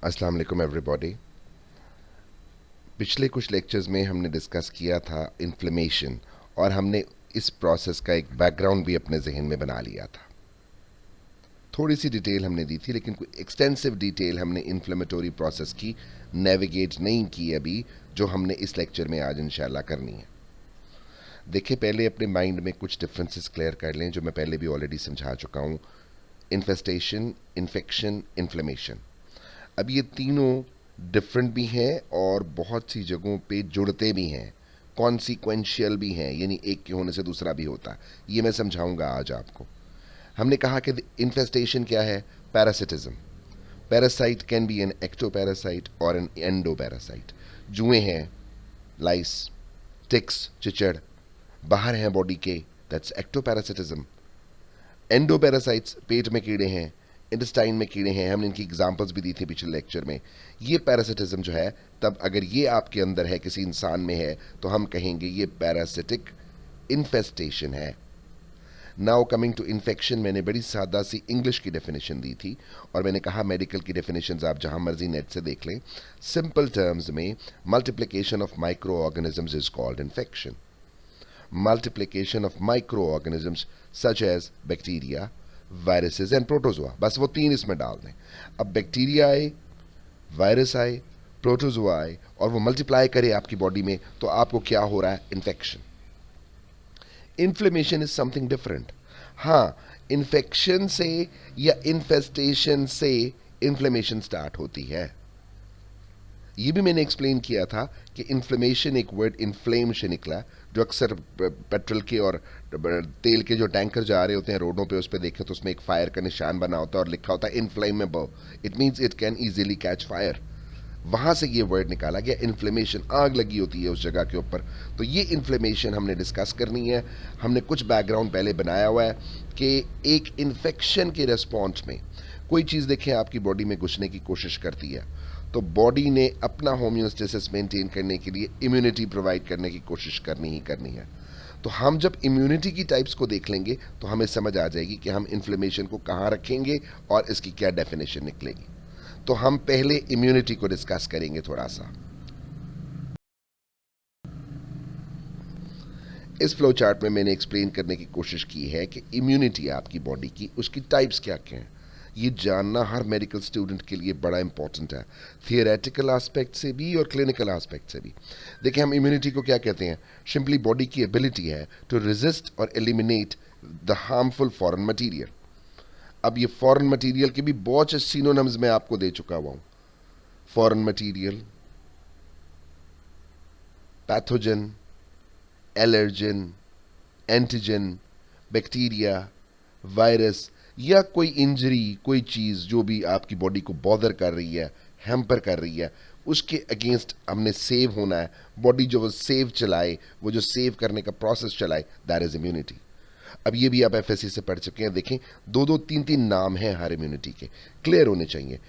अस्सलाम वालेकुम एवरीबॉडी। पिछले कुछ लेक्चर्स में हमने डिस्कस किया था इन्फ्लेमेशन, और हमने इस प्रोसेस का एक बैकग्राउंड भी अपने जहन में बना लिया था। थोड़ी सी डिटेल हमने दी थी, लेकिन कोई एक्सटेंसिव डिटेल हमने इन्फ्लेमेटरी प्रोसेस की नेविगेट नहीं की अभी, जो हमने इस लेक्चर में आज इंशाल्लाह करनी है। देखिए, पहले अपने माइंड में कुछ डिफरेंसेस क्लियर कर लें, जो मैं पहले भी ऑलरेडी समझा चुका हूँ। इन्फेस्टेशन, इन्फेक्शन, इन्फ्लेमेशन, अब ये तीनों डिफरेंट भी हैं और बहुत सी जगहों पे जुड़ते भी हैं, कॉन्सिक्वेंशियल भी हैं, यानी एक के होने से दूसरा भी होता है। ये मैं समझाऊंगा आज आपको। हमने कहा कि इन्फेस्टेशन क्या है? Parasitism. Parasite can be an ectoparasite और एन एंडोपैरासाइट। जुएं हैं, लाइस, टिक्स, चिचड़ बाहर हैं बॉडी के, दैट्स एक्टोपैरासिटिज्म। एंडोपैरासाइट्स पेट में कीड़े हैं, इंटेस्टाइन में कीड़े हैं, हमने इनकी एग्जांपल्स भी दी थी पिछले लेक्चर में। ये पैरासिटिज्म जो है, तब अगर ये आपके अंदर है, किसी इंसान में है, तो हम कहेंगे ये पैरासिटिक इन्फेस्टेशन है। नाउ कमिंग टू इन्फेक्शन, मैंने बड़ी सादा सी इंग्लिश की डेफिनेशन दी थी, और मैंने कहा मेडिकल की डेफिनेशंस आप जहां मर्जी नेट से देख लें। सिंपल टर्म्स में multiplication of micro organisms is called infection. multiplication of microorganisms such as bacteria, viruses and protozoa, बस वो तीन इसमें डाल दें। अब बैक्टीरिया आए, वायरस आए, प्रोटोजोआ आए, और वो मल्टीप्लाई करे आपकी बॉडी में, तो आपको क्या हो रहा है? Infection. Inflammation is something different. हाँ, इन्फेक्शन से या इन्फेस्टेशन से इन्फ्लेमेशन स्टार्ट होती है। ये भी मैंने एक्सप्लेन किया था कि इन्फ्लेमेशन एक वर्ड इन्फ्लेम से निकला, जो अक्सर पेट्रोल के और तेल के जो टैंकर जा रहे होते हैं रोडों पे, उस पर देखें तो उसमें एक फायर का निशान बना होता है और लिखा होता है inflammable. It means it can easily catch fire. वहां से ये वर्ड निकाला गया, इन्फ्लेमेशन, आग लगी होती है उस जगह के ऊपर। तो ये इन्फ्लेमेशन हमने डिस्कस करनी है। हमने कुछ बैकग्राउंड पहले बनाया हुआ है कि एक इन्फेक्शन के रिस्पॉन्स में कोई चीज़ देखें आपकी बॉडी में घुसने की कोशिश करती है, तो बॉडी ने अपना होम्योस्टेसिस मेंटेन करने के लिए इम्यूनिटी प्रोवाइड करने की कोशिश करनी ही करनी है। तो हम जब इम्यूनिटी की टाइप्स को देख लेंगे तो हमें समझ आ जाएगी कि हम इन्फ्लेमेशन को कहाँ रखेंगे और इसकी क्या डेफिनेशन निकलेगी। तो हम पहले इम्यूनिटी को डिस्कस करेंगे थोड़ा सा। इस फ्लो चार्ट में मैंने एक्सप्लेन करने की कोशिश की है कि इम्यूनिटी आपकी बॉडी की, उसकी टाइप्स क्या क्या हैं। ये जानना हर मेडिकल स्टूडेंट के लिए बड़ा इंपॉर्टेंट है, थियोरेटिकल एस्पेक्ट से भी और क्लिनिकल एस्पेक्ट से भी। देखिए, हम इम्यूनिटी को क्या कहते हैं? सिंपली बॉडी की एबिलिटी है टू रेजिस्ट और eliminate the harmful foreign material. अब ये फॉरेन मटीरियल के भी बहुत से सिनोनिम्स मैं आपको दे चुका हुआ हूं। Foreign material, pathogen, allergen, antigen, bacteria, virus, या कोई इंजरी, कोई चीज़ जो भी आपकी बॉडी को बॉदर कर रही है, हैम्पर कर रही है, उसके अगेंस्ट हमने सेव होना है। बॉडी जो वो सेव चलाए, वो जो सेव करने का प्रोसेस चलाए, दैट इज इम्यूनिटी। अब ये भी आप एफएससी से पढ़ चुके हैं। देखें, दो दो तीन तीन नाम हैं हर इम्यूनिटी के, क्लियर होने चाहिए।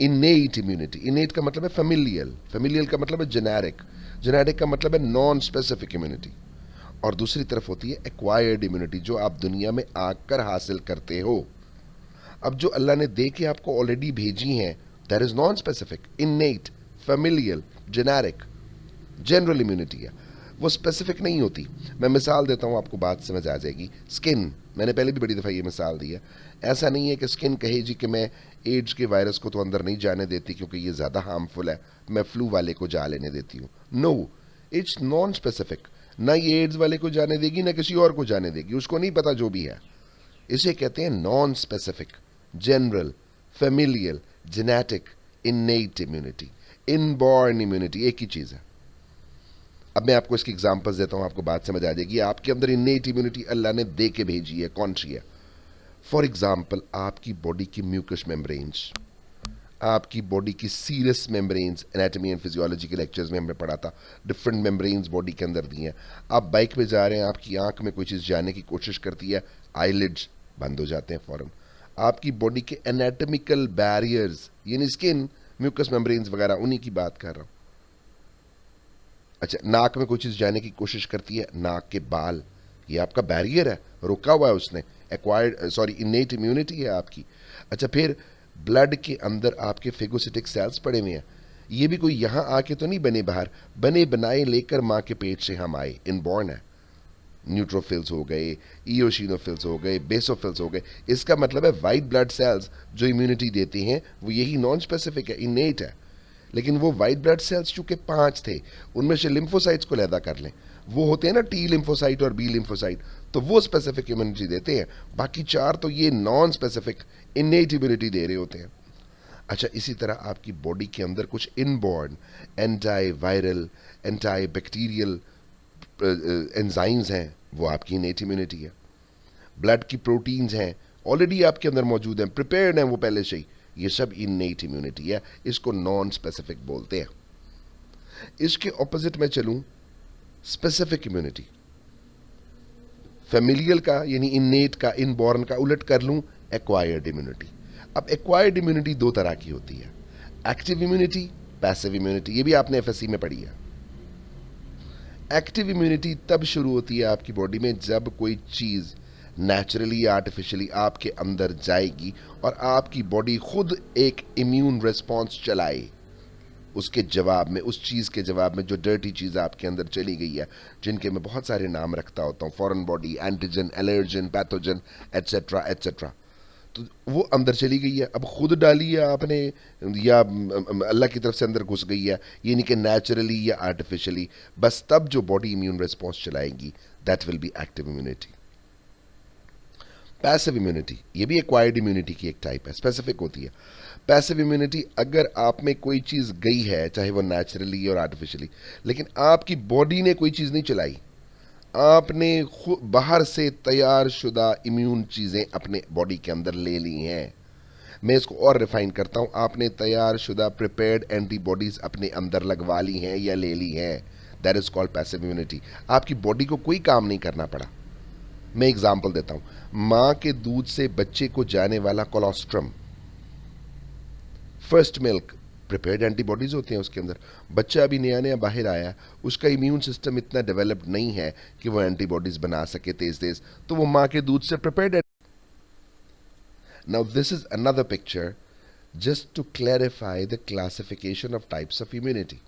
इनेट इम्यूनिटी, इनेट का मतलब है फेमिलियल, फेमिलियल का मतलब है जेनेरिक, जेनेरिक का मतलब है नॉन स्पेसिफिक इम्यूनिटी। और दूसरी तरफ होती है एक्वायर्ड इम्यूनिटी, जो आप दुनिया में आकर हासिल करते हो। अब जो अल्लाह ने दे के आपको ऑलरेडी भेजी हैं, that is non specific, इनेट, familial, generic, general immunity है, वो स्पेसिफिक नहीं होती। मैं मिसाल देता हूं, आपको बात समझ आ जाएगी। स्किन, मैंने पहले भी बड़ी दफ़ा ये मिसाल दी है। ऐसा नहीं है कि स्किन कहे जी कि मैं एड्स के वायरस को तो अंदर नहीं जाने देती क्योंकि ये ज़्यादा हार्मफुल है, मैं फ्लू वाले को जा लेने देती हूँ। No, it's non specific. ना ये एड्स वाले को जाने देगी, ना किसी और को जाने देगी, उसको नहीं पता जो भी है। इसे कहते हैं non specific, general, familial, genetic, innate immunity, inborn immunity, एक ही चीज़ है। अब मैं आपको इसकी एग्जांपल्स देता हूं, आपको बात समझ आ जाएगी। आपके अंदर इनेट इम्यूनिटी अल्लाह ने दे के भेजी है, कौन सी है? फॉर एग्जांपल, आपकी बॉडी की म्यूकस मेम्ब्रेन्स, आपकी बॉडी की serous membranes, anatomy and physiology के लेक्चर्स में हमने पढ़ा था, डिफरेंट मेम्ब्रेन्स बॉडी के अंदर दी हैं। आप बाइक पे जा रहे हैं, आपकी आंख में कोई चीज़ जाने की कोशिश करती है, आईलिड्स बंद हो जाते हैं फौरन। आपकी बॉडी के एनाटॉमिकल बैरियर्स, यानी स्किन, म्यूकस मेम्ब्रेन्स वगैरह, उन्हीं की बात कर रहा हूं। अच्छा, नाक में कोई चीज़ जाने की कोशिश करती है, नाक के बाल, ये आपका बैरियर है, रुका हुआ है उसने, एक्वायर्ड, सॉरी, इनेट इम्यूनिटी है आपकी। अच्छा, फिर ब्लड के अंदर आपके फेगोसिटिक सेल्स पड़े हुए हैं। ये भी कोई यहां आके तो नहीं बने, बाहर बने बनाए लेकर मां के पेट से हम आए, इनबॉर्न है। न्यूट्रोफिल्स हो गए, ईओसिनोफिल्स हो गए, बेसोफिल्स हो गए। इसका मतलब है वाइट ब्लड सेल्स जो इम्यूनिटी देते हैं वो यही नॉन स्पेसिफिक है, इनेट है। लेकिन वो वाइट ब्लड सेल्स चूंकि 5 थे, उनमें से लिम्फोसाइट्स को लैदा कर लें, वो होते हैं ना टी लिम्फोसाइट और बी लिम्फोसाइट, तो वो स्पेसिफिक इम्यूनिटी देते हैं। बाकी 4 तो ये नॉन स्पेसिफिक इनेट इम्यूनिटी दे रहे होते हैं। अच्छा, इसी तरह आपकी बॉडी के अंदर कुछ inborn anti viral, anti bacterial enzymes हैं, वो आपकी इनेट इम्यूनिटी है। ब्लड की प्रोटीन्स हैं, ऑलरेडी आपके अंदर मौजूद हैं, प्रिपेयर्ड हैं वो पहले से ही, ये सब इनेट इम्यूनिटी है। इसको नॉन स्पेसिफिक बोलते हैं। इसके ऑपोजिट में चलूं, स्पेसिफिक इम्यूनिटी, फैमिलियल का यानी इनेट का, इनबॉर्न का उलट कर लूं, एक्वायर्ड इम्यूनिटी। अब एक्वायर्ड इम्यूनिटी 2 तरह की होती है, एक्टिव इम्यूनिटी, पैसिव इम्यूनिटी। ये भी आपने एफएससी में पढ़ी है। एक्टिव इम्यूनिटी तब शुरू होती है आपकी बॉडी में जब कोई चीज नेचुरली या आर्टिफिशियली आपके अंदर जाएगी और आपकी बॉडी खुद एक इम्यून रिस्पॉन्स चलाए उसके जवाब में, उस चीज के जवाब में जो डर्टी चीज आपके अंदर चली गई है, जिनके मैं बहुत सारे नाम रखता होता हूं, foreign body, antigen, allergen, pathogen, etcetera etcetera. तो वो अंदर चली गई है, अब खुद डाली है आपने या अल्लाह की तरफ से अंदर घुस गई है, ये नहीं कि नेचुरली या आर्टिफिशियली, बस तब जो बॉडी इम्यून रिस्पॉन्स चलाएगी, that will be active immunity. Passive immunity, ये भी एक्वायर्ड इम्यूनिटी की एक टाइप है, स्पेसिफिक होती है। पैसिव इम्यूनिटी, अगर आप में कोई चीज गई है, चाहे वो नेचुरली और आर्टिफिशियली, लेकिन आपकी बॉडी ने कोई चीज नहीं चलाई, आपने बाहर से तैयार शुदा इम्यून चीजें अपने बॉडी के अंदर ले ली हैं। मैं इसको और रिफाइन करता हूं, आपने तैयार शुदा प्रिपेयर्ड एंटीबॉडीज अपने अंदर लगवा ली हैं या ले ली हैं, that is called passive immunity. आपकी बॉडी को कोई काम नहीं करना पड़ा। मैं एग्जांपल देता हूं, मां के दूध से बच्चे को जाने वाला colostrum, first milk, prepared antibodies होते हैं उसके अंदर। बच्चा अभी नया नया बाहर आया, उसका इम्यून सिस्टम इतना डेवलप्ड नहीं है कि वो एंटीबॉडीज बना सके तेज तेज, तो वो मां के दूध से प्रिपेयर्ड है। Now this is another picture just to clarify the classification of types of immunity.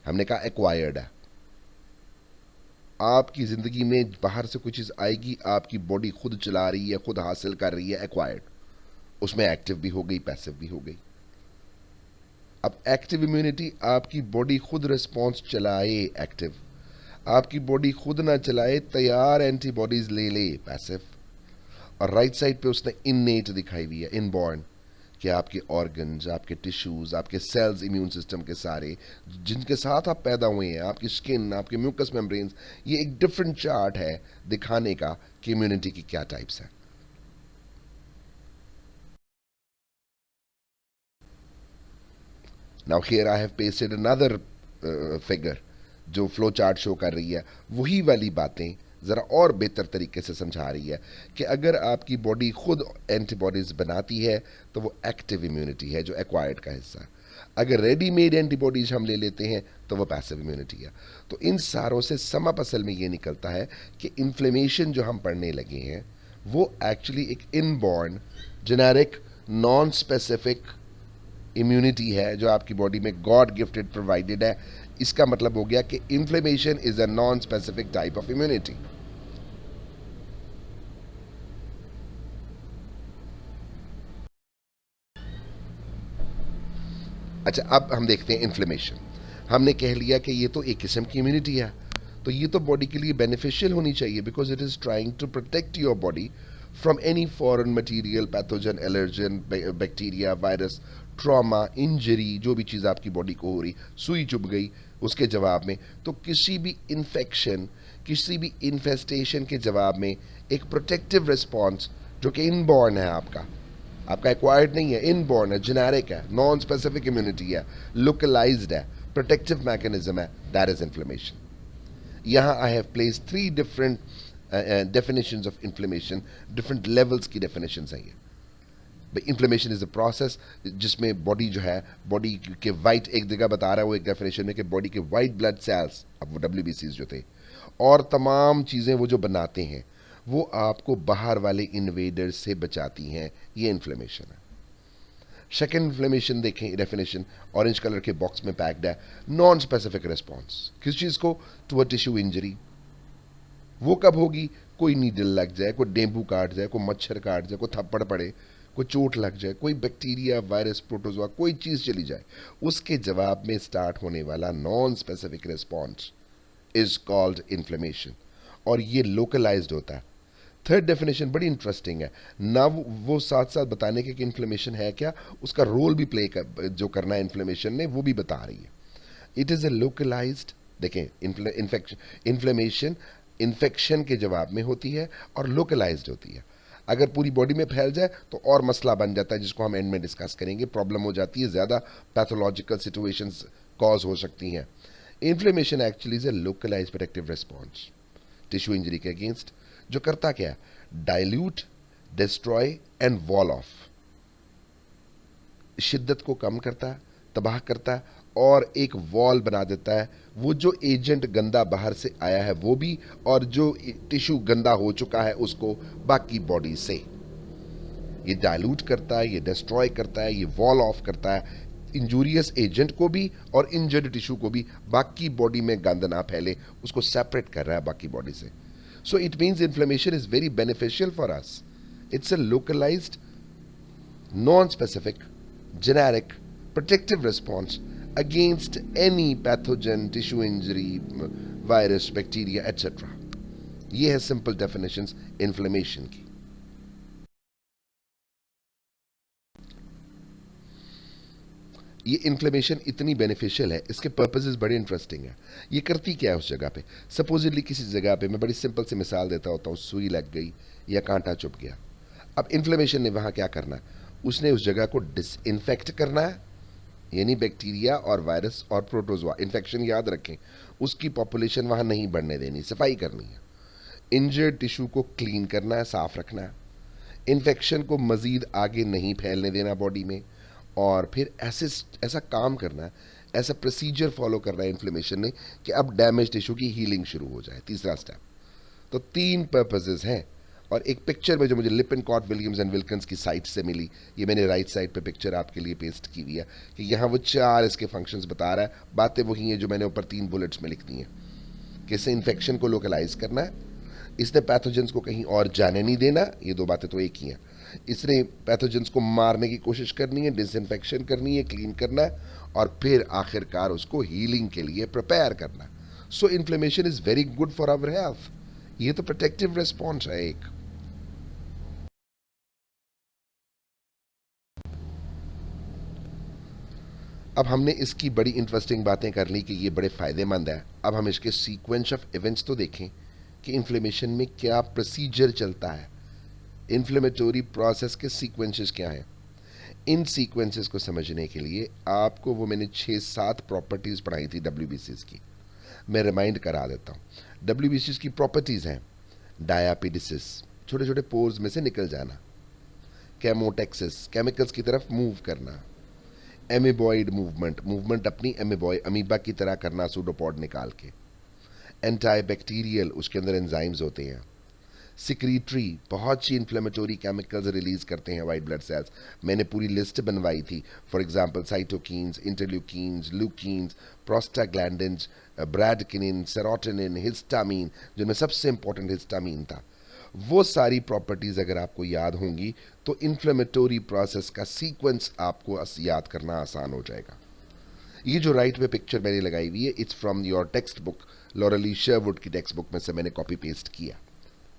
हमने कहा एक्वायर्ड है, आपकी जिंदगी में बाहर से कोई चीज आएगी, आपकी बॉडी खुद चला रही है, खुद हासिल कर रही है, एक्वायर्ड। उसमें एक्टिव भी हो गई, पैसिव भी हो गई। अब एक्टिव इम्यूनिटी, आपकी बॉडी खुद रिस्पॉन्स चलाए, एक्टिव। आपकी बॉडी खुद ना चलाए, तैयार एंटीबॉडीज ले ले, पैसिव। और राइट साइड पे उसने इननेट दिखाई हुई है, इनबॉर्न, कि आपके ऑर्गन्स, आपके टिश्यूज, आपके सेल्स, इम्यून सिस्टम के सारे जिनके साथ आप पैदा हुए हैं, आपकी स्किन, आपके म्यूकस मेम्ब्रेन्स, ये एक डिफरेंट चार्ट है दिखाने का कि इम्यूनिटी की क्या टाइप्स हैं। Now here I have pasted another figure जो फ्लो चार्ट शो कर रही है, वही वाली बातें ज़रा और बेहतर तरीके से समझा रही है कि अगर आपकी बॉडी खुद एंटीबॉडीज़ बनाती है तो वो एक्टिव इम्यूनिटी है, जो एक्वायर्ड का हिस्सा है। अगर रेडीमेड एंटीबॉडीज हम ले लेते हैं तो वो पैसिव इम्यूनिटी है। तो इन सारों से समअप असल में ये निकलता है कि इन्फ्लेमेशन जो हम पढ़ने लगे हैं वो एक्चुअली एक inborn, generic, non specific immunity है जो आपकी बॉडी में गॉड गिफ्टेड प्रोवाइडेड है। इसका मतलब हो गया कि inflammation is a non specific type of immunity. अच्छा, अब हम देखते हैं इन्फ्लेमेशन। हमने कह लिया कि ये तो एक किस्म की इम्यूनिटी है, तो ये तो बॉडी के लिए बेनिफिशियल होनी चाहिए because it is trying to protect your body from any foreign material, pathogen, allergen, bacteria, virus, trauma, injury, जो भी चीज़ आपकी बॉडी को हो रही, सुई चुभ गई उसके जवाब में, तो किसी भी इन्फेक्शन, किसी भी इन्फेस्टेशन के जवाब में एक प्रोटेक्टिव रिस्पॉन्स जो कि इनबॉर्न है, आपका एक्वायर्ड नहीं है, इनबॉर्न है, जेनेरिक है, नॉन स्पेसिफिक इम्यूनिटी है, लोकलाइज्ड है, प्रोटेक्टिव मैकेनिज्म है, दैट इज इन्फ्लेमेशन। यहाँ I have place 3 different definitions of inflammation, different levels की डेफिनेशंस हैं ये। इन्फ्लेमेशन इज अ प्रोसेस जिसमें बॉडी जो है, बॉडी के वाइट, एक जगह बता रहा है वो एक डेफिनेशन में कि बॉडी के वाइट ब्लड सेल्स, अब वो WBCs जो थे और तमाम चीज़ें वो जो बनाते हैं वो आपको बाहर वाले इन्वेडर्स से बचाती हैं, ये इन्फ्लेमेशन है। सेकेंड इन्फ्लेमेशन देखें, डेफिनेशन ऑरेंज कलर के बॉक्स में पैक्ड है, नॉन स्पेसिफिक रिस्पॉन्स। किस चीज को? To a tissue injury. वो कब होगी? कोई नीडल लग जाए, कोई डेंगू काट जाए, कोई मच्छर काट जाए, कोई थप्पड़ पड़े, कोई चोट लग जाए, कोई बैक्टीरिया, वायरस, प्रोटोजोआ, कोई चीज चली जाए, उसके जवाब में स्टार्ट होने वाला non specific response is called inflammation, और ये लोकलाइज्ड होता है। थर्ड डेफिनेशन बड़ी इंटरेस्टिंग है ना, वो साथ साथ बताने के कि इन्फ्लेमेशन है क्या, उसका रोल भी प्ले कर, जो करना है इन्फ्लेमेशन ने, वो भी बता रही है। इट इज ए लोकलाइज्ड, देखें, इन्फ्लेमेशन इन्फेक्शन के जवाब में होती है और लोकलाइज्ड होती है। अगर पूरी बॉडी में फैल जाए तो और मसला बन जाता है, जिसको हम एंड में डिस्कस करेंगे, प्रॉब्लम हो जाती है, ज्यादा पैथोलॉजिकल सिचुएशंस कॉज हो सकती हैं। Inflammation actually is a localised protective response tissue injury के अगेंस्ट, जो करता क्या है? Dilute, destroy and wall off, शिद्दत को कम करता है, तबाह करता है, और एक वॉल बना देता है। वो जो एजेंट गंदा बाहर से आया है वो भी, और जो टिश्यू गंदा हो चुका है उसको बाकी बॉडी से। ये डाइल्यूट करता है, ये डिस्ट्रॉय करता है, ये वॉल ऑफ करता है इंजूरियस एजेंट को भी और इंजर्ड टिश्यू को भी, बाकी बॉडी में गंद ना फैले, उसको सेपरेट कर रहा है बाकी बॉडी से। So it means inflammation is very beneficial for us. It's a localized, non-specific, generic, protective response against any pathogen, tissue injury, virus, bacteria, etc. ये है simple definitions inflammation की। ये इन्फ्लेमेशन इतनी बेनिफिशियल है, इसके पर्पसेस बड़े interesting है। ये करती क्या है उस जगह पे? सपोजिटली किसी जगह पे, मैं बड़ी सिंपल सी मिसाल देता होता हूँ, सुई लग गई या कांटा चुभ गया। अब इन्फ्लेमेशन ने वहां क्या करना है? उसने उस जगह को डिसइंफेक्ट करना है, यानी बैक्टीरिया और वायरस और प्रोटोजोआ, इन्फेक्शन याद रखें, उसकी पॉपुलेशन वहां नहीं बढ़ने देनी, सफाई करनी है। इंजर्ड टिश्यू को क्लीन करना है, साफ रखना है, इन्फेक्शन को मजीद आगे नहीं फैलने देना बॉडी में, और फिर ऐसा काम करना है, ऐसा प्रोसीजर फॉलो करना है इन्फ्लेमेशन ने कि अब डैमेज टिश्यू की हीलिंग शुरू हो जाए, तीसरा स्टेप। तो तीन पर्पसेस हैं, और एक पिक्चर में जो मुझे लिपिनकॉट, विलियम्स एंड विल्किंस की साइट से मिली, ये मैंने राइट साइड पे पिक्चर आपके लिए पेस्ट की हुई है, कि यहाँ वो चार इसके फंक्शंस बता रहा है। बातें वही हैं जो मैंने ऊपर 3 बुलेट्स में लिख दी हैं, कि इससे इन्फेक्शन को लोकलाइज करना है, इसने पैथोजेंस को कहीं और जाने नहीं देना, ये 2 बातें तो एक ही हैं, इसने पैथोजेंस को मारने की कोशिश करनी है, डिसइंफेक्शन करनी है, क्लीन करना है, और फिर आखिरकार उसको हीलिंग के लिए प्रिपेयर करना है। So inflammation is very good for our health. ये तो प्रोटेक्टिव रिस्पॉन्स है एक। अब हमने इसकी बड़ी इंटरेस्टिंग बातें कर ली कि ये बड़े फायदेमंद है। अब हम इसके सीक्वेंस ऑफ इवेंट्स तो देखें कि इन्फ्लेमेशन में क्या प्रोसीजर चलता है, इन्फ्लेमेटोरी प्रोसेस के सीक्वेंसेस क्या हैं। इन सीक्वेंसेस को समझने के लिए आपको वो मैंने 6-7 प्रॉपर्टीज पढ़ाई थी डब्ल्यूबीसीज की, मैं रिमाइंड करा देता हूँ। डब्ल्यूबीसीज की प्रॉपर्टीज हैं: डायापिडिसिस, छोटे छोटे पोर्स में से निकल जाना; कैमोटेक्सिस, केमिकल्स की तरफ मूव करना; एमीबॉइड मूवमेंट, मूवमेंट अपनी अमीबा की तरह करना सूडोपॉड निकाल के; एंटी बैक्टीरियल, उसके अंदर एंजाइम्स होते हैं; सिक्रीटरी, बहुत सी इन्फ्लेमेटोरी केमिकल्स रिलीज करते हैं वाइट ब्लड सेल्स, मैंने पूरी लिस्ट बनवाई थी, for example cytokines, interleukins, leukins, prostaglandins, bradykinin, serotonin, histamine, जिनमें सबसे इंपॉर्टेंट हिस्टामीन था। वो सारी प्रॉपर्टीज अगर आपको याद होंगी तो इन्फ्लेमेटोरी प्रोसेस का सीक्वेंस आपको याद करना आसान हो जाएगा। ये जो राइट में पिक्चर मैंने लगाई हुई है, it's from your textbook, Lauralee Sherwood की टेक्स्ट बुक में से मैंने कॉपी पेस्ट किया।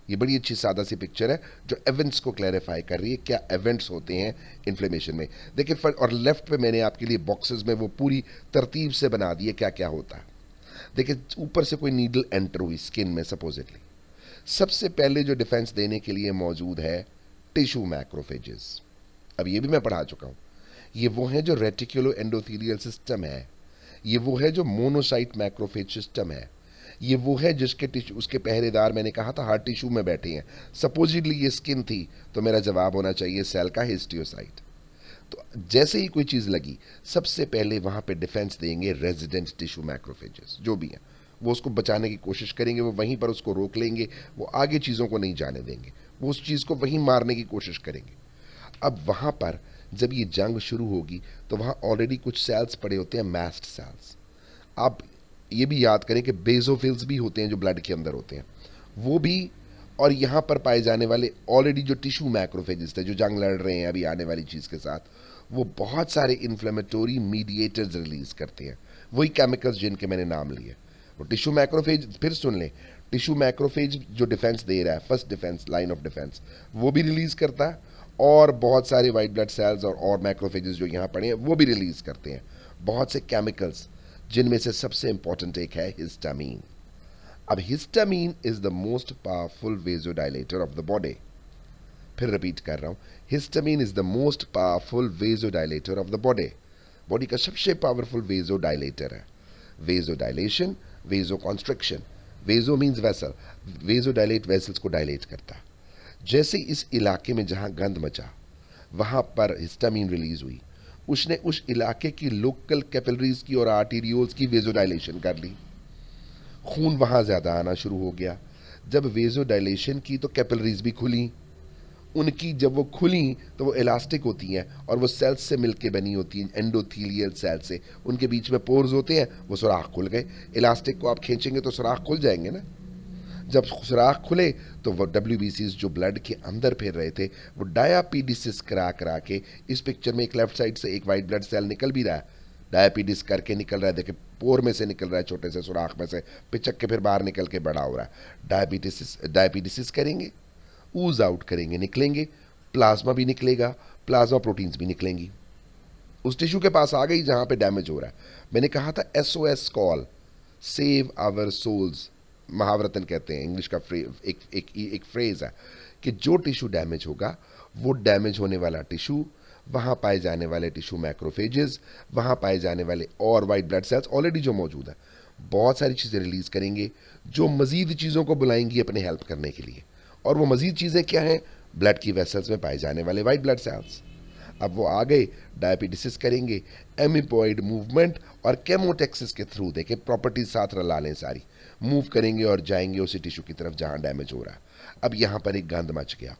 ये बड़ी अच्छी सादा सी पिक्चर है जो इवेंट्स को क्लैरिफाई कर रही है, क्या इवेंट्स होते हैं इन्फ्लेमेशन में। देखिए, और लेफ्ट पे मैंने आपके लिए बॉक्सेस में वो पूरी तरतीब से बना दी है क्या क्या होता है। देखिए, ऊपर से कोई नीडल एंटर हुई स्किन में सपोजिटली, सबसे पहले जो डिफेंस देने के लिए मौजूद है टिश्यू मैक्रोफेजेस। अब ये भी मैं पढ़ा चुका हूं, ये वो है जो रेटिकुलो एंडोथीलियल सिस्टम है, ये वो है जो मोनोसाइट मैक्रोफेज सिस्टम है, ये वो है जिसके टिश्यू, उसके पहरेदार मैंने कहा था हार्ट टिश्यू में बैठे हैं। सपोजिटली ये स्किन थी तो मेरा जवाब होना चाहिए सेल का हिस्टियोसाइट। तो जैसे ही कोई चीज लगी, सबसे पहले वहां पे डिफेंस देंगे रेजिडेंट टिश्यू मैक्रोफेजेस, जो भी हैं वो उसको बचाने की कोशिश करेंगे, वो वहीं पर उसको रोक लेंगे, वो आगे चीजों को नहीं जाने देंगे, वो उस चीज को वहीं मारने की कोशिश करेंगे। अब वहां पर जब ये जंग शुरू होगी तो वहाँ ऑलरेडी कुछ सेल्स पड़े होते हैं, मैस्ट सेल्स। आप ये भी याद करें कि बेजोफिल्स भी होते हैं जो ब्लड के अंदर होते हैं, वो भी। और यहाँ पर पाए जाने वाले ऑलरेडी जो टिश्यू मैक्रोफेजेस थे जो जंग लड़ रहे हैं अभी आने वाली चीज़ के साथ, वो बहुत सारे इन्फ्लेमेटोरी मीडिएटर्स रिलीज करते हैं, वही केमिकल्स जिनके मैंने नाम लिए। वो टिश्यू मैक्रोफेज, फिर सुन लें, टिश्यू मैक्रोफेज जो डिफेंस दे रहा है, first defence, line of defence, वो भी रिलीज करता है। और बहुत सारे वाइट ब्लड सेल्स और मैक्रोफेजेस जो यहाँ पड़े हैं वो भी रिलीज करते हैं बहुत से केमिकल्स, जिनमें से सबसे इंपॉर्टेंट एक है हिस्टामीन। अब histamine is the most powerful vasodilator of the body. फिर रिपीट कर रहा हूं, histamine is the most powerful vasodilator of the body. Body का सबसे पावरफुल वेजोडाइलेटर है। Vasodilation, vasoconstriction, vaso means vessel, vasodilate vessels को dilate करता है। जैसे इस इलाके में जहां गंद मचा वहां पर हिस्टामीन रिलीज हुई, उसने उस इलाके की लोकल कैपिलरीज की और आर्टीरियोल्स की वेजोडाइलेशन कर ली, खून वहां ज्यादा आना शुरू हो गया। जब वेजोडाइलेशन की तो कैपिलरीज भी खुली, उनकी जब वो खुली तो वो इलास्टिक होती हैं और वो सेल्स से मिलके बनी होती हैं, एंडोथीलियल सेल से, उनके बीच में पोर्स होते हैं, वो सुराख खुल गए। इलास्टिक को आप खींचेंगे तो सुराख खुल जाएंगे ना। जब सुराख खुले तो वो WBCs जो ब्लड के अंदर फिर रहे थे वो डायापीडिसिस करा करा के, इस पिक्चर में एक लेफ्ट साइड से एक वाइट ब्लड सेल निकल भी रहा है, डायबिटीज करके निकल रहा है, देखिए पोर में से निकल रहा है, छोटे से सुराख में से पिचक के फिर बाहर निकल के बड़ा हो रहा है। डायबिटीसिस करेंगे, ऊज आउट करेंगे, निकलेंगे, प्लाज्मा भी निकलेगा, प्लाज्मा प्रोटीन्स भी निकलेंगी, उस टिश्यू के पास आ गई जहां पे डैमेज हो रहा है। मैंने कहा था SOS call, save our souls, महावरतन कहते हैं इंग्लिश का एक फ्रेज है कि जो टिश्यू डैमेज होगा वो डैमेज होने वाला टिश्यू, वहां पाए जाने वाले टिश्यू मैक्रोफेजेस, वहां पाए जाने वाले और वाइट ब्लड सेल्स ऑलरेडी जो मौजूद है, बहुत सारी चीज़ें रिलीज करेंगे जो मजीद चीज़ों को बुलाएंगी अपने हेल्प करने के लिए। और वो मजीद चीज़ें क्या हैं? ब्लड की वेसल्स में पाए जाने वाले वाइट ब्लड सेल्स। अब वो आ गए, डायबिटिस करेंगे, एमिपॉइड मूवमेंट और केमोटेक्सिस के थ्रू, देखें प्रॉपर्टीज साथ रला लें सारी, मूव करेंगे और जाएंगे उसी टिश्यू की तरफ जहां डैमेज हो रहा है। अब यहां पर एक गंद मच गया,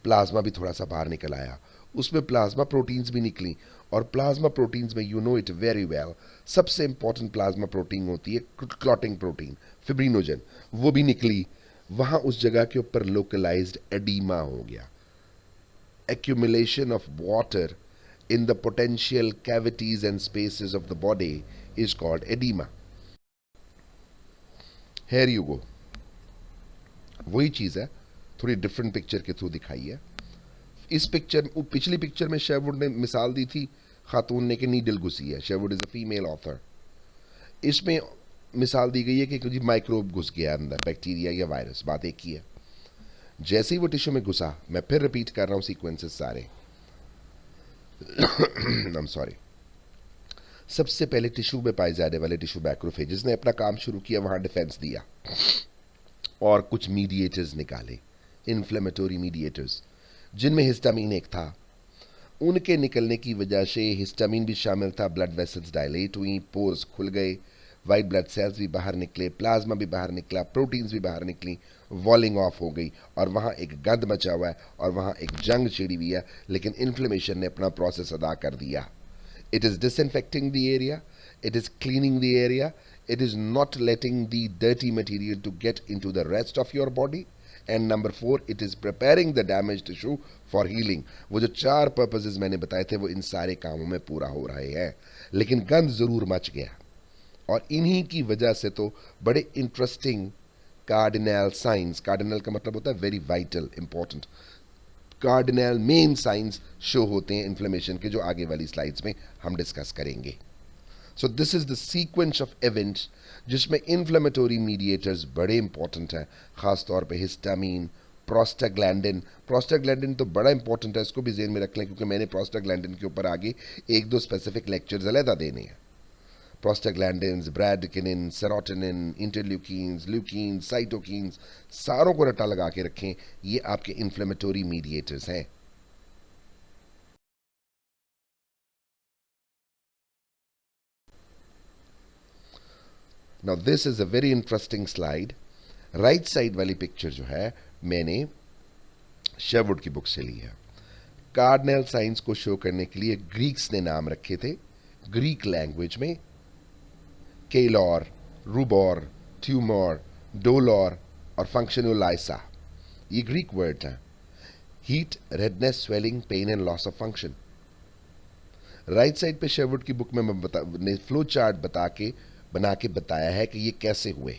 प्लाज्मा भी थोड़ा सा बाहर निकल आया, उसमें प्लाज्मा प्रोटीन्स भी निकली। और प्लाज्मा प्रोटीन्स में, you know it very well, सबसे इंपॉर्टेंट प्लाज्मा प्रोटीन होती है क्लॉटिंग प्रोटीन, फिब्रिनोजन, वो भी निकली। वहां उस जगह के ऊपर लोकलाइज्ड एडीमा हो गया, accumulation of water in the potential cavities and spaces of the body is called edema. Here you go. वही चीज है, थोड़ी डिफरेंट पिक्चर के थ्रू दिखाई है। इस पिक्चर, पिछली पिक्चर में शेरवुड ने मिसाल दी थी खातून ने कि नीडल घुसी है, Sherwood is a female author. इसमें मिसाल दी गई है कि जी माइक्रोब घुस गया अंदर, बैक्टीरिया या वायरस, बात एक ही है। जैसे ही वो टिश्यू में घुसा, मैं फिर रिपीट कर रहा हूं सीक्वेंसेस सारे, आई एम सॉरी, सबसे पहले टिश्यू में पाए जाने वाले टिश्यू मैक्रोफेजेस ने अपना काम शुरू किया, वहां डिफेंस दिया और कुछ मीडिएटर्स निकाले, इन्फ्लेमेटोरी मीडिएटर्स, जिनमें हिस्टामीन एक था। उनके निकलने की वजह से हिस्टामीन भी शामिल था, ब्लड वेसल्स डायलेट हुई, पोर्स खुल गए, वाइट ब्लड सेल्स भी बाहर निकले, प्लाज्मा भी बाहर निकला, प्रोटीन्स भी बाहर निकली, वॉलिंग ऑफ हो गई और वहाँ एक गंद मचा हुआ है और वहाँ एक जंग छिड़ी हुई है, लेकिन इन्फ्लेमेशन ने अपना प्रोसेस अदा कर दिया। It is disinfecting the area, it is cleaning the area, it is not letting the dirty material to get into the rest of your body, and number 4, it is preparing the damaged tissue for healing। वो जो 4 purposes मैंने बताए थे वो इन सारे कामों में पूरा हो रहे हैं, लेकिन गंद जरूर मच गया। और इन्हीं की वजह से तो बड़े इंटरेस्टिंग कार्डिनल साइंस, कार्डिनल का मतलब होता है very vital, important, cardinal main science show होते हैं इन्फ्लेमेशन के, जो आगे वाली स्लाइड्स में हम डिस्कस करेंगे। So this is the sequence of events जिसमें इन्फ्लेमेटोरी मीडिएटर्स बड़े इंपॉर्टेंट हैं, खासतौर पे हिस्टामीन, प्रोस्टाग्लैंडिन। प्रोस्टाग्लैंडिन तो बड़ा इंपॉर्टेंट है, इसको भी जेन में रख लें क्योंकि मैंने प्रोस्टाग्लैंडिन के ऊपर आगे 1-2 स्पेसिफिक लेक्चर्स अलहदा देने हैं। Prostaglandins, bradykinin, serotonin, interleukins, ल्यूकिन्स, cytokines, सारों को रट्टा लगा के रखें, ये आपके इन्फ्लेमेटोरी मीडिएटर्स हैं। Now this is a very interesting slide. Right side वाली पिक्चर जो है मैंने शेरवुड की बुक से ली है। कार्डिनल साइंस को शो करने के लिए ग्रीक्स ने नाम रखे थे, ग्रीक लैंग्वेज में केलॉर, रूबोर, ट्यूमोर, डोलॉर और फंक्शनोलाइसा, ये ग्रीक वर्ड हैं। Heat, redness, swelling, pain and loss of function. Right side पे शेरवुड की बुक में ने फ्लो चार्ट बना के बताया है कि ये कैसे हुए,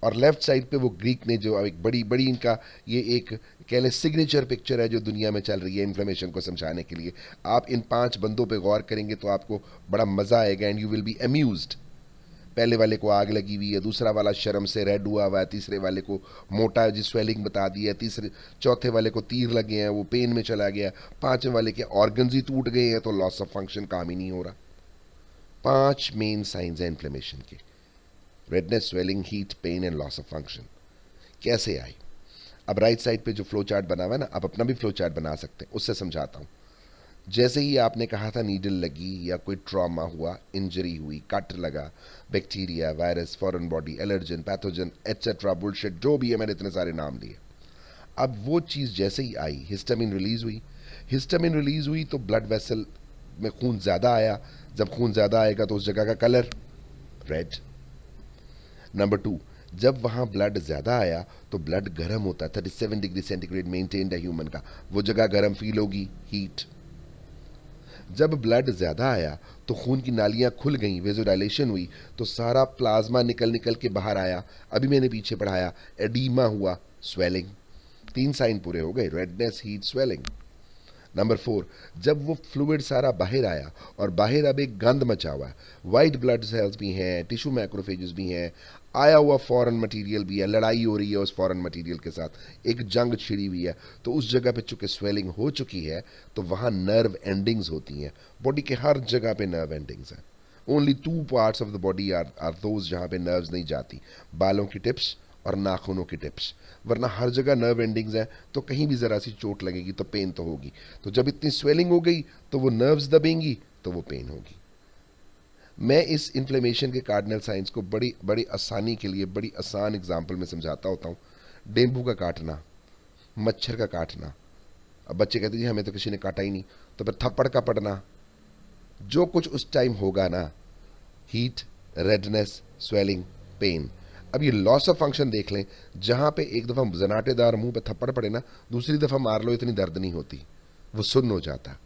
और लेफ्ट साइड पे वो ग्रीक ने जो एक बड़ी बड़ी इनका ये एक कह लें सिग्नेचर पिक्चर है जो दुनिया में चल रही है इन्फ्लेमेशन को समझाने के लिए। आप इन 5 बंदों पे गौर करेंगे तो आपको बड़ा मजा आएगा and you will be amused. पहले वाले को आग लगी हुई है, दूसरा वाला शर्म से रेड हुआ हुआ है, तीसरे वाले को मोटा जी स्वेलिंग बता दी है, चौथे वाले को तीर लगे हैं वो पेन में चला गया, पांचवें वाले के ऑर्गन्स ही टूट गए हैं तो लॉस ऑफ फंक्शन काम ही नहीं हो रहा। 5 मेन साइंस हैं इन्फ्लेमेशन के, redness, swelling, heat, pain and loss of function. कैसे आई? अब राइट साइड पे जो फ्लो चार्ट बना हुआ है ना, आप अपना भी फ्लो चार्ट बना सकते हैं, उससे समझाता हूं। जैसे ही आपने कहा था नीडल लगी या कोई ट्रॉमा हुआ, इंजरी हुई, कट लगा, bacteria, virus, foreign body, allergen, pathogen etcetera bullshit जो भी है, मैंने इतने सारे नाम लिए। अब वो चीज़ जैसे ही आई, हिस्टामिन रिलीज हुई, हिस्टामिन रिलीज हुई तो ब्लड वेसल में खून ज़्यादा आया, जब खून ज़्यादा आएगा तो उस जगह का कलर रेड। नंबर 2, जब वहाँ ब्लड ज़्यादा आया तो ब्लड गर्म होता है, 37 डिग्री सेंटीग्रेड मेंटेन्ड है ह्यूमन का, वो जगह गर्म फील होगी, हीट। जब ब्लड ज़्यादा आया तो खून की नालियां खुल गईं, वेजोडाइलेशन हुई, तो सारा प्लाज्मा निकल निकल के बाहर आया। अभी मैंने पीछे पढ़ाया, एडीमा हुआ, स्वेलिंग। 3 साइन पूरे हो गए, रेडनेस, हीट, स्वेलिंग। नंबर 4, जब वो फ्लूइड सारा बाहर आया और बाहर अब एक गंद मचा हुआ है, वाइट ब्लड सेल्स भी हैं, टिश्यू मैक्रोफेजेस भी हैं, आया हुआ फॉरेन मटेरियल भी है, लड़ाई हो रही है उस फॉरेन मटेरियल के साथ, एक जंग छिड़ी हुई है, तो उस जगह पे चूंकि स्वेलिंग हो चुकी है तो वहां नर्व एंडिंग्स होती हैं। बॉडी के हर जगह पे नर्व एंडिंग्स हैं। Only 2 parts of the body are those जहां पे नर्व्स नहीं जाती, बालों की टिप्स और नाखूनों की टिप्स, वरना हर जगह नर्व एंडिंग्स हैं, तो कहीं भी ज़रा सी चोट लगेगी तो पेन तो होगी। तो जब इतनी स्वेलिंग हो गई तो वो नर्व्स दबेंगी तो वो पेन होगी। मैं इस इन्फ्लेमेशन के कार्डिनल साइंस को बड़ी बड़ी आसानी के लिए बड़ी आसान एग्जाम्पल में समझाता होता हूँ। डेंगू का काटना, मच्छर का काटना, अब बच्चे कहते जी हमें तो किसी ने काटा ही नहीं, तो फिर थप्पड़ का पड़ना, जो कुछ उस टाइम होगा ना, हीट, रेडनेस, स्वेलिंग, पेन। अब ये लॉस ऑफ फंक्शन देख लें, जहां पे एक दफा जनाटेदार मुंह पे थप्पड़ पड़े ना, दूसरी दफा मार लो इतनी दर्द नहीं होती, वो सुन्न हो जाता।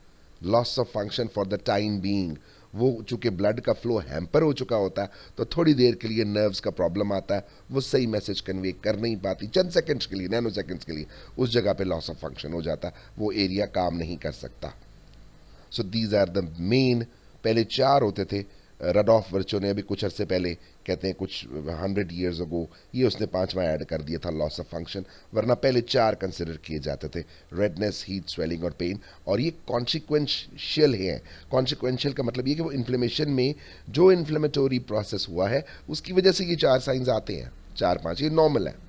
Loss of function for the time being, वो चूंकि ब्लड का फ्लो हैम्पर हो चुका होता है तो थोड़ी देर के लिए नर्व्स का प्रॉब्लम आता है, वो सही मैसेज कन्वे कर नहीं पाती, चंद सेकंड्स के लिए, नैनो सेकंड्स के लिए उस जगह पे लॉस ऑफ फंक्शन हो जाता है, वो एरिया काम नहीं कर सकता। So these are the main, पहले 4 होते थे, रडॉल्फ वर्चो ने अभी कुछ अरसे पहले, कहते हैं कुछ 100 ईयर्स अगो, ये उसने 5वां ऐड कर दिया था, लॉस ऑफ फंक्शन, वरना पहले 4 कंसिडर किए जाते थे, रेडनेस, हीट, स्वेलिंग और पेन। और ये कॉन्सिक्वेंशियल है। कॉन्सिक्वेंशियल का मतलब ये कि वो इन्फ्लेमेशन में जो इन्फ्लेमेटोरी प्रोसेस हुआ है उसकी वजह से ये 4 साइंस आते हैं, 4-5, ये नॉर्मल है।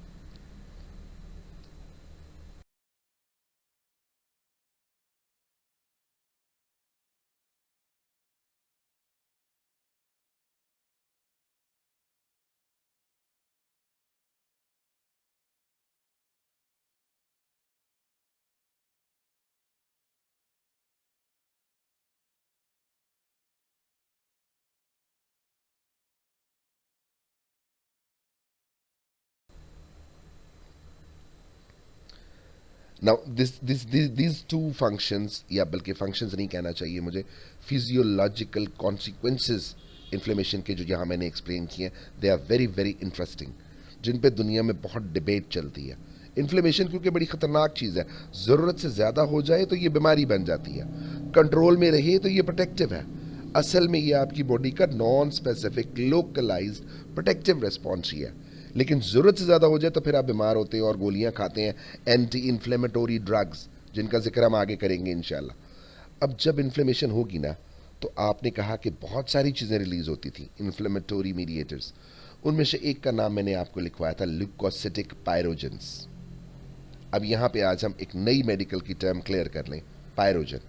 नाउ दिस टू फंक्शंस, या बल्कि फंक्शंस नहीं कहना चाहिए मुझे, फिजियोलॉजिकल कॉन्सिक्वेंसेस इन्फ्लेमेशन के जो यहाँ मैंने एक्सप्लेन किए हैं, they are very very interesting, जिन पे दुनिया में बहुत डिबेट चलती है। इन्फ्लेमेशन क्योंकि बड़ी ख़तरनाक चीज़ है, ज़रूरत से ज़्यादा हो जाए तो ये बीमारी बन जाती है, कंट्रोल में रहे तो ये प्रोटेक्टिव है। असल में ये आपकी बॉडी का non specific localised protective response ही है, लेकिन ज़रूरत से ज़्यादा हो जाए तो फिर आप बीमार होते हैं और गोलियां खाते हैं, एंटी इन्फ्लेमेटोरी ड्रग्स, जिनका जिक्र हम आगे करेंगे इंशाल्लाह। अब जब इन्फ्लेमेशन होगी ना, तो आपने कहा कि बहुत सारी चीज़ें रिलीज होती थी, इन्फ्लेमेटोरी मीडिएटर्स, उनमें से एक का नाम मैंने आपको लिखवाया था, ल्यूकोसिटिक पायरोजेंस। अब यहाँ पे आज हम एक नई मेडिकल की टर्म क्लियर कर लें, pyrogen.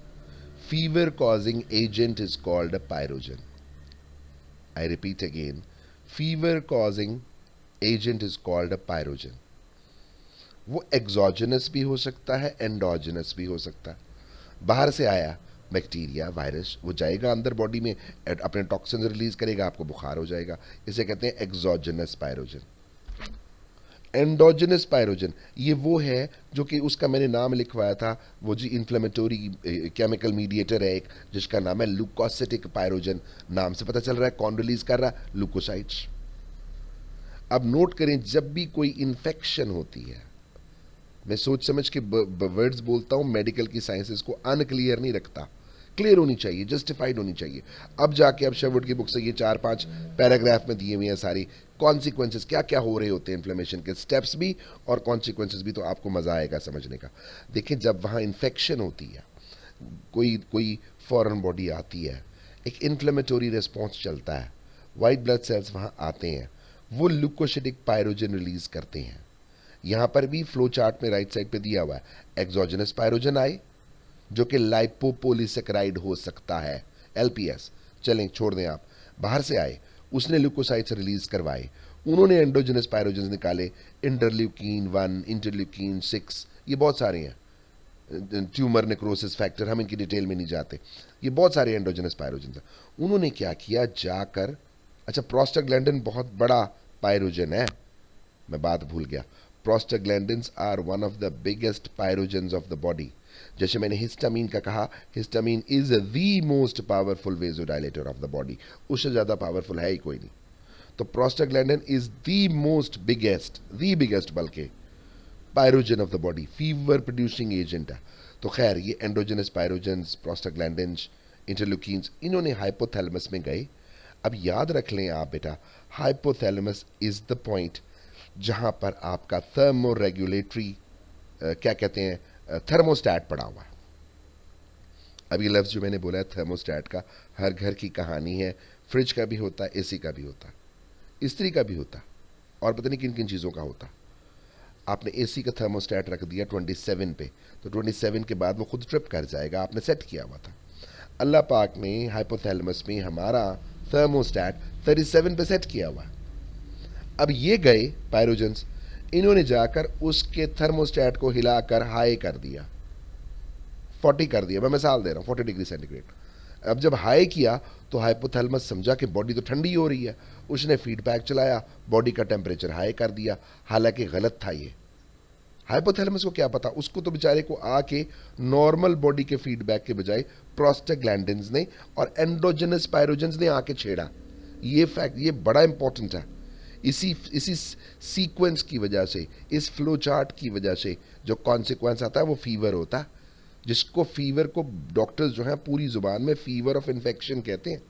Fever causing agent is called a pyrogen. I repeat again, fever causing agent is called a pyrogen. वो एक्सोजेनस भी हो सकता है, एंडोजेनस भी हो सकता है। बाहर से आया बैक्टीरिया वायरस, वो जाएगा अंदर बॉडी में, अपने टॉक्सिन रिलीज करेगा, आपको बुखार हो जाएगा। इसे कहते हैं एक्सोजेनस पायरोजन। एंडोजेनस पायरोजन ये वो है जो कि उसका मैंने नाम लिखवाया था, वो जी इन्फ्लेमेटोरी केमिकल मीडिएटर है एक, जिसका नाम है लुकोसिटिक पायरोजन। नाम से पता चल रहा है कौन रिलीज कर रहा है, लुकोसाइट्स। अब नोट करें, जब भी कोई इन्फेक्शन होती है, मैं सोच समझ के वर्ड्स बोलता हूं, मेडिकल की साइंसेस को अनक्लियर नहीं रखता, क्लियर होनी चाहिए, जस्टिफाइड होनी चाहिए। अब जाके अब शेवुड की बुक से ये 4-5 पैराग्राफ में दिए हुए हैं सारी कॉन्सिक्वेंसेस, क्या क्या हो रहे होते हैं इन्फ्लेमेशन के, स्टेप्स भी और कॉन्सिक्वेंसेस भी, तो आपको मजा आएगा समझने का। देखिए, जब वहां इन्फेक्शन होती है, कोई कोई फॉरेन बॉडी आती है, एक इन्फ्लेमेटोरी रिस्पॉन्स चलता है, वाइट ब्लड सेल्स वहां आते हैं, वो लुकोसिटिक पायरोजन रिलीज करते हैं। यहां पर भी फ्लो चार्ट में राइट साइड पे दिया हुआ है, एक्सोजेनस पायरोजन आए जो कि लाइपोपोलिसेकेराइड हो सकता है, एलपीएस। चलें, छोड़ दें आप, बाहर से आए, उसने ल्यूकोसाइट्स रिलीज करवाए, उन्होंने एंडोजेनस पायरोजन निकाले, इंटरल्यूकिन 1, इंटरल्यूकिन 6, ये बहुत सारे हैं, ट्यूमर नेक्रोसिस फैक्टर, हम इनकी डिटेल में नहीं जाते, ये बहुत सारे एंडोजेनस पायरोजन थे। उन्होंने क्या किया जाकर, अच्छा प्रोस्टाग्लैंडिन बहुत बड़ा पायरोजन है, मैं बात भूल गया, prostaglandins are one of the biggest pyrogens of the body. जैसे मैंने हिस्टामीन का कहा, histamine is the most powerful vasodilator of the body, उससे ज्यादा पावरफुल है ही कोई नहीं। तो प्रोस्टाग्लैंडिन इज द बिगेस्ट बल्कि pyrogen of the body, fever producing agent है। तो खैर, ये एंडोजेनस पायरोजन्स, प्रोस्टाग्लैंडिन्स, इंटरल्यूकिन्स, इन्होंने हाइपोथैलेमस में गए। अब याद रख लें आप बेटा, हाइपोथैलेमस इज द पॉइंट जहां पर आपका थर्मो रेगुलेटरी क्या कहते हैं, थर्मोस्टैट पड़ा हुआ है। अब ये लफ्ज जो मैंने बोला है थर्मोस्टैट का, हर घर की कहानी है, फ्रिज का भी होता है, एसी का भी होता है, स्त्री का भी होता, और पता नहीं किन किन चीजों का होता। आपने एसी का थर्मोस्टैट रख दिया 27 पे, तो 27 के बाद वो खुद ट्रिप कर जाएगा, आपने सेट किया हुआ था। अल्लाह पाक ने हाइपोथैलेमस में हमारा थर्मोस्टैट 37 पे सेट किया हुआ है। अब ये गए पायरोजन्स, इन्होंने जाकर उसके थर्मोस्टैट को हिलाकर हाई कर दिया, 40 कर दिया, मैं मिसाल दे रहा हूं, 40 डिग्री सेंटीग्रेड। अब जब हाई किया तो हाइपोथैलेमस समझा कि बॉडी तो ठंडी हो रही है, उसने फीडबैक चलाया, बॉडी का टेम्परेचर हाई कर दिया, हालांकि गलत था ये। हाइपोथैलेमस को क्या पता, उसको तो बेचारे को आके नॉर्मल बॉडी के फीडबैक के बजाय प्रोस्टाग्लैंडिन्स ने और एंडोजेनस पायरोजन्स ने आके छेड़ा। ये फैक्ट, ये बड़ा इंपॉर्टेंट है। इसी सीक्वेंस की वजह से, इस फ्लो चार्ट की वजह से जो कॉन्सिक्वेंस आता है वो फीवर होता है, जिसको फीवर को डॉक्टर्स जो हैं पूरी जुबान में फीवर ऑफ इन्फेक्शन कहते हैं।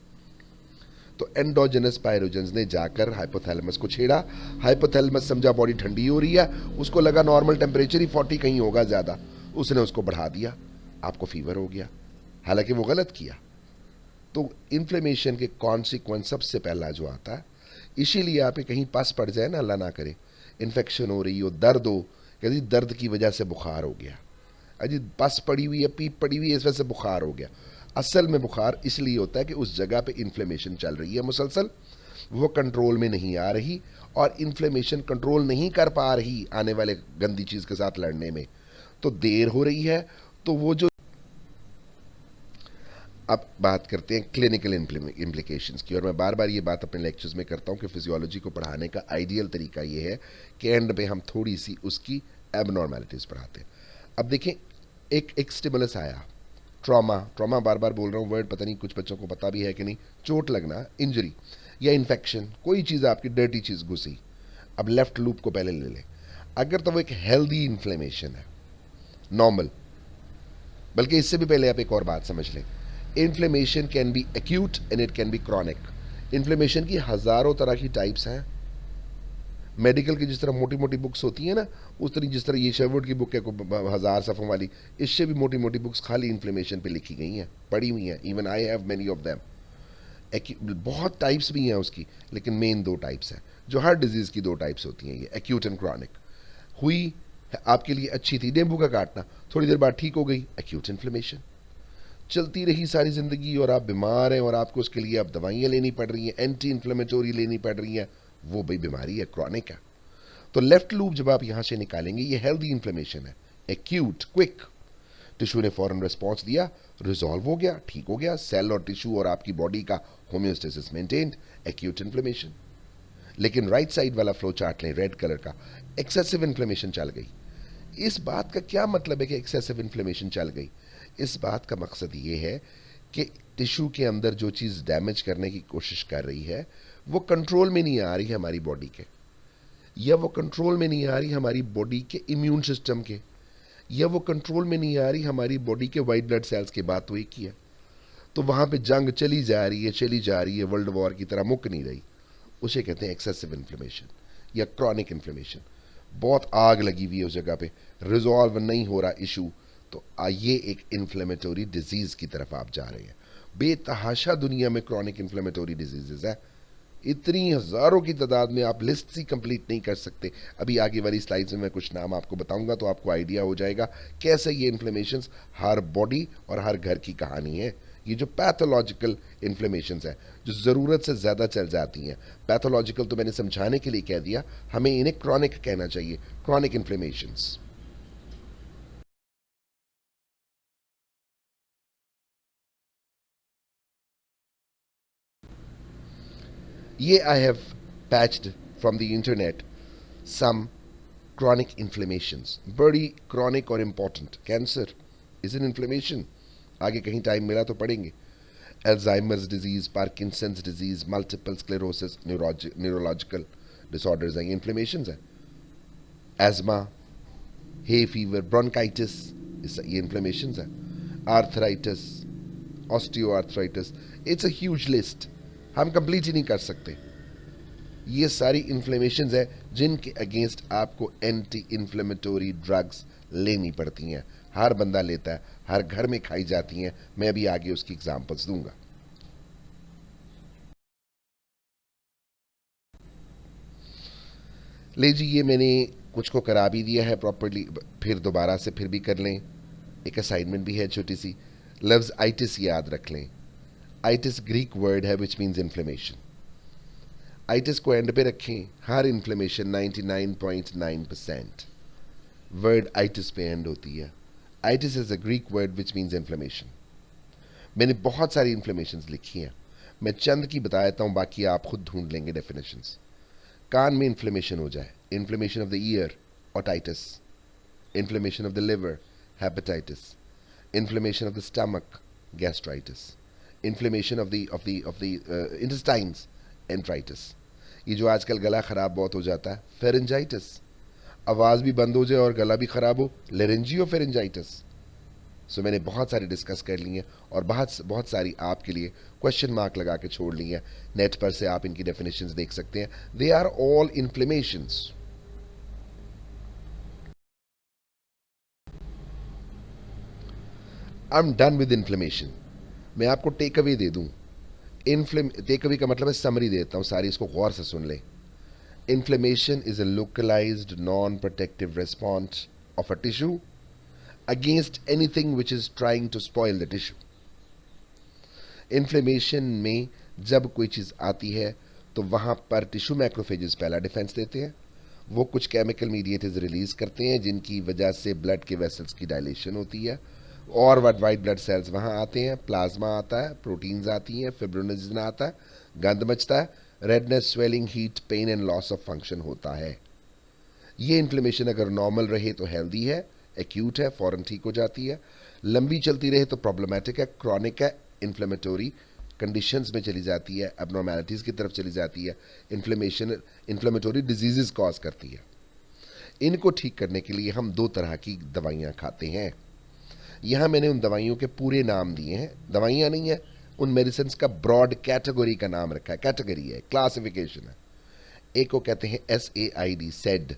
तो एंडोजेनस पायरोजन्स ने जाकर हाइपोथैलेमस को छेड़ा, हाइपोथैलेमस समझा बॉडी ठंडी हो रही है, उसको लगा नॉर्मल टेम्परेचर ही 40 कहीं होगा ज्यादा, उसने उसको बढ़ा दिया, आपको फीवर हो गया, हालांकि वो गलत किया। तो इन्फ्लेमेशन के कॉन्सिक्वेंस सबसे पहला जो आता है, इसीलिए आपके कहीं पस पड़ जाए ना, अल्लाह ना करे, इन्फेक्शन हो रही हो, दर्द हो, कहती दर्द की वजह से बुखार हो गया, अजी पस पड़ी हुई है, पीप पड़ी हुई है, इस वजह से बुखार हो गया। असल में बुखार इसलिए होता है कि उस जगह पे इन्फ्लेमेशन चल रही है मुसलसल, वो कंट्रोल में नहीं आ रही, और इन्फ्लेमेशन कंट्रोल नहीं कर पा रही आने वाले गंदी चीज के साथ लड़ने में, तो देर हो रही है। तो वो जो, अब बात करते हैं क्लिनिकल इम्प्लीकेशंस की, और मैं बार बार ये बात अपने लेक्चर्स में करता हूं कि फिजियोलॉजी को पढ़ाने का आइडियल तरीका ये है कि एंड पे हम थोड़ी सी उसकी एबनॉर्मेलिटीज पढ़ाते हैं। अब देखें, एक स्टिमुलस आया, ट्रॉमा बार बार बोल रहा हूं वर्ड, पता नहीं कुछ बच्चों को पता भी है कि नहीं, चोट लगना, इंजरी या इन्फेक्शन, कोई चीज़ आपकी डर्टी चीज़ घुसी। अब लेफ्ट लूप को पहले ले लें, अगर तो वो एक हेल्दी इन्फ्लेमेशन है, नॉर्मल, बल्कि इससे भी पहले आप एक और बात समझ लें, inflammation can be acute and it can be chronic. Inflammation की हजारों तरह की टाइप्स हैं, मेडिकल की जिस तरह मोटी मोटी बुक्स होती है ना, उस तरह जिस तरह ये शेवुड की बुक है 1000 सफ़ों वाली, इससे भी मोटी मोटी बुक्स खाली इन्फ्लेमेशन पे लिखी गई हैं, पढ़ी हुई हैं, even I have many of them. बहुत टाइप्स भी हैं उसकी, लेकिन मेन 2 टाइप्स हैं, जो हर डिजीज़ की 2 टाइप्स होती हैं, ये एक्यूट एंड क्रॉनिक। हुई आपके लिए अच्छी थी, डेंगू का काटना, थोड़ी देर बाद ठीक हो गई, एक्यूट इन्फ्लेमेशन। चलती रही सारी ज़िंदगी और आप बीमार हैं और आपको उसके लिए अब दवाइयाँ लेनी पड़ रही हैं, एंटी इन्फ्लेमेटोरी लेनी पड़ रही हैं, वो भाई बीमारी है, क्रॉनिक है। तो लेफ्ट लूप जब आप यहां से निकालेंगे, ये हेल्दी इन्फ्लेमेशन है, एक्यूट क्विक। टिश्यू ने फौरन रिस्पॉन्स दिया, रिजॉल्व हो गया, ठीक हो गया, सेल और टिश्यू और आपकी बॉडी का होम्योस्टेसिस मेंटेन्ड, एक्यूट इन्फ्लेमेशन। लेकिन राइट साइड वाला फ्लो चार्ट लें, रेड कलर का, एक्सेसिव इन्फ्लेमेशन चल गई। इस बात का क्या मतलब है कि एक्सेसिव इन्फ्लेमेशन चल गई? इस बात का मकसद ये है कि टिश्यू के अंदर जो चीज़ डैमेज करने की कोशिश कर रही है वो कंट्रोल में नहीं आ रही है हमारी बॉडी के, या वो कंट्रोल में नहीं आ रही हमारी बॉडी के इम्यून सिस्टम के, या वो कंट्रोल में नहीं आ रही हमारी बॉडी के वाइट ब्लड सेल्स की। बात तो एक ही है। तो वहां पे जंग चली जा रही है, चली जा रही है, वर्ल्ड वॉर की तरह मुक नहीं रही। उसे कहते हैं एक्सेसिव इन्फ्लेमेशन या क्रॉनिक इन्फ्लेमेशन। बहुत आग लगी हुई है उस जगह पे, रिजॉल्व नहीं हो रहा इशू, तो ये एक इन्फ्लेमेटोरी डिजीज की तरफ आप जा रहे हैं। बेतहाशा दुनिया में क्रॉनिक इन्फ्लेमेटोरी डिजीजेज है, इतनी हजारों की तादाद में, आप लिस्ट ही कंप्लीट नहीं कर सकते। अभी आगे वाली स्लाइड्स में मैं कुछ नाम आपको बताऊंगा तो आपको आइडिया हो जाएगा कैसे ये इन्फ्लेमेशंस हर बॉडी और हर घर की कहानी है। ये जो पैथोलॉजिकल इन्फ्लेमेशंस है जो ज़रूरत से ज़्यादा चल जाती हैं, पैथोलॉजिकल तो मैंने समझाने के लिए कह दिया, हमें इन्हें क्रॉनिक कहना चाहिए, क्रॉनिक इन्फ्लेमेशंस। ये I have patched from the internet some chronic inflammations, बड़ी chronic और important। Cancer is an inflammation, आगे कहीं टाइम मिला तो पढ़ेंगे। Alzheimer's disease, Parkinson's disease, multiple sclerosis, neurological disorders हैं, ये इन्फ्लेमेशंस हैं। एजमा, हे फीवर, ब्रोंकाइटिस, ये इन्फ्लेमेशंस हैं। Arthritis, osteoarthritis, it's a huge list, हम कंप्लीट ही नहीं कर सकते। ये सारी इन्फ्लेमेशंस है जिनके अगेंस्ट आपको एंटी इन्फ्लेमेटोरी ड्रग्स लेनी पड़ती हैं। हर बंदा लेता है, हर घर में खाई जाती हैं। मैं भी आगे उसकी एग्जांपल्स दूंगा। ले जी, ये मैंने कुछ को करा भी दिया है प्रॉपरली, फिर दोबारा से फिर भी कर लें। एक असाइनमेंट भी है छोटी सी, लफ्ज आइटिस याद रख लें। आइटिस ग्रीक वर्ड है विच मीन्स इन्फ्लेमेशन। आइटिस को एंड पे रखें, हर इन्फ्लेमेशन 99.9% वर्ड आइटिस पे एंड होती है। Itis is a Greek word which means inflammation. मैंने बहुत सारी इन्फ्लेमेशंस लिखी हैं, मैं चंद की बता देता हूं, बाकी आप खुद ढूंढ लेंगे डेफिनेशंस। कान में इन्फ्लेमेशन हो जाए, inflammation of the year, otitis. Inflammation of the liver, hepatitis. Inflammation of the stomach, gastritis. Inflammation of the intestines, enteritis. ये जो आजकल गला खराब बहुत हो जाता है, फेरेंजाइटिस। आवाज़ भी बंद हो जाए और गला भी खराब हो, लेरेंजियो फेरेंजाइटिस। सो मैंने बहुत सारी डिस्कस कर ली हैं और बहुत सारी आपके लिए क्वेश्चन मार्क लगा के छोड़ ली हैं। नेट पर से आप इनकी डेफिनेशंस देख सकते हैं। They are all inflammations. I am done with inflammation. मैं आपको टेक अवे दे दूं। टेक अवे का मतलब है समरी देता हूं सारी, इसको गौर से सुन ले। Inflammation is a localized non-protective response of a tissue against anything which is trying to spoil the tissue. Inflammation में जब कोई चीज़ आती है तो वहाँ पर टिश्यू मैक्रोफेजेस पहला डिफेंस देते हैं। वो कुछ केमिकल मीडिएटर्स रिलीज करते हैं जिनकी वजह से ब्लड के वेसल्स की डायलेशन होती है और वाइट ब्लड सेल्स वहाँ आते हैं, प्लाज्मा आता है, प्रोटीन्स आती हैं, फिब्रोनेजिन आता है, गंध मचता है, redness, swelling, heat, pain and loss of function होता है। ये इन्फ्लेमेशन अगर नॉर्मल रहे तो हेल्दी है, एक्यूट है, फौरन ठीक हो जाती है। लंबी चलती रहे तो प्रॉब्लमेटिक है, क्रॉनिक है, इन्फ्लेमेटोरी कंडीशंस में चली जाती है, एबनॉर्मेलिटीज़ की तरफ चली जाती है, इन्फ्लेमेटोरी डिजीजेस कॉज करती है। इनको ठीक करने के लिए हम दो तरह की दवाइयाँ खाते हैं। यहाँ मैंने उन दवाइयों के पूरे नाम दिए हैं, दवाइयाँ नहीं है, उन मेडिसिन का ब्रॉड कैटेगरी का नाम रखा है, कैटेगरी है, क्लासिफिकेशन है। एक को कहते हैं SAID, सेड।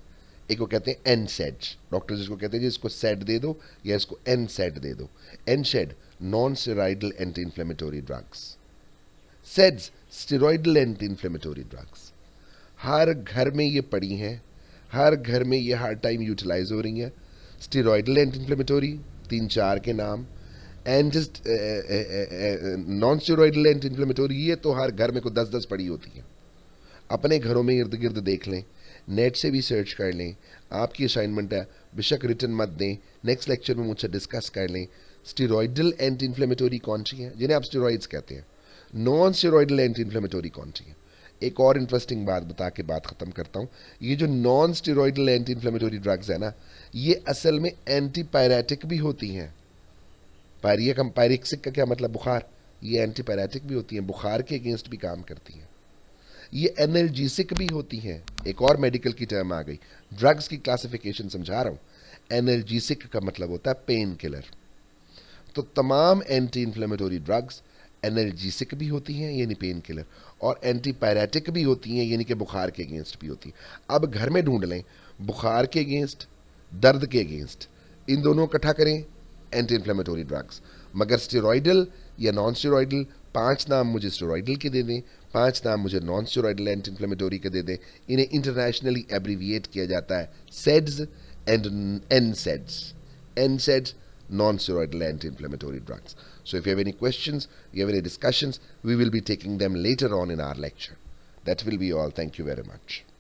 एक को कहते हैं NSAID, डॉक्टर जिसको कहते हैं जी इसको सेड दे दो या इसको NSAID दे दो। NSAID non steroidal anti inflammatory drugs, NSAIDs steroidal anti inflammatory drugs. हर घर में ये पड़ी हैं, हर घर में ये हर टाइम यूटिलाइज हो रही हैं। स्टेरॉइडल एंटी इन्फ्लेमेटोरी 3-4 के नाम, and just non steroidal anti inflammatory ये तो हर घर में को 10-10 पड़ी होती हैं। अपने घरों में इर्द गिर्द देख लें, नेट से भी सर्च कर लें। आपकी असाइनमेंट है बेशक रिटर्न मत दें, नेक्स्ट लेक्चर में मुझसे डिस्कस कर लें। स्टेरॉइडल एंटी इन्फ्लेमेटरी कौन सी है, जिन्हें आप स्टेरॉइड्स कहते हैं। नॉन स्टेरॉइडल एंटी इन्फ्लेमेटरी कौन सी है। एक और इंटरेस्टिंग बात बता के बात खत्म करता हूं। ये जो non steroidal anti inflammatory drugs है ना, ये असल में एंटीपायरेटिक भी होती हैं। पायरेक्सिक का क्या मतलब, बुखार। ये एंटीपायरेटिक भी होती हैं, बुखार के अगेंस्ट भी काम करती हैं। ये एनर्जीसिक भी होती हैं। एक और मेडिकल की टर्म आ गई, ड्रग्स की क्लासिफिकेशन समझा रहा हूं। एनर्जीसिक का मतलब होता है पेन किलर। तो तमाम एंटी इन्फ्लेमेटरी ड्रग्स एनर्जीसिक भी होती हैं यानी पेन किलर, और एंटीपायरेटिक भी होती हैं यानी कि बुखार के अगेंस्ट भी होती हैं। अब घर में ढूंढ लें, बुखार के अगेंस्ट, दर्द के अगेंस्ट, इन दोनों इकट्ठा करें एंटी इन्फ्लेमेटरी ड्रग्स। मगर स्टेरॉइडल या नॉन स्टेरॉइडल, 5 नाम मुझे स्टेरॉइडल के दे दें, 5 नाम मुझे नॉन स्टेरॉइडल एंटी इन्फ्लेमेटरी के दे दें। इन्हें इंटरनेशनली एब्रीविएट किया जाता है सेड्स and NSAIDs. NSAIDs, non-steroidal anti-inflammatory drugs. So if you have any questions, you have any discussions, we will be taking them later on in our lecture. That will be all. Thank you very much.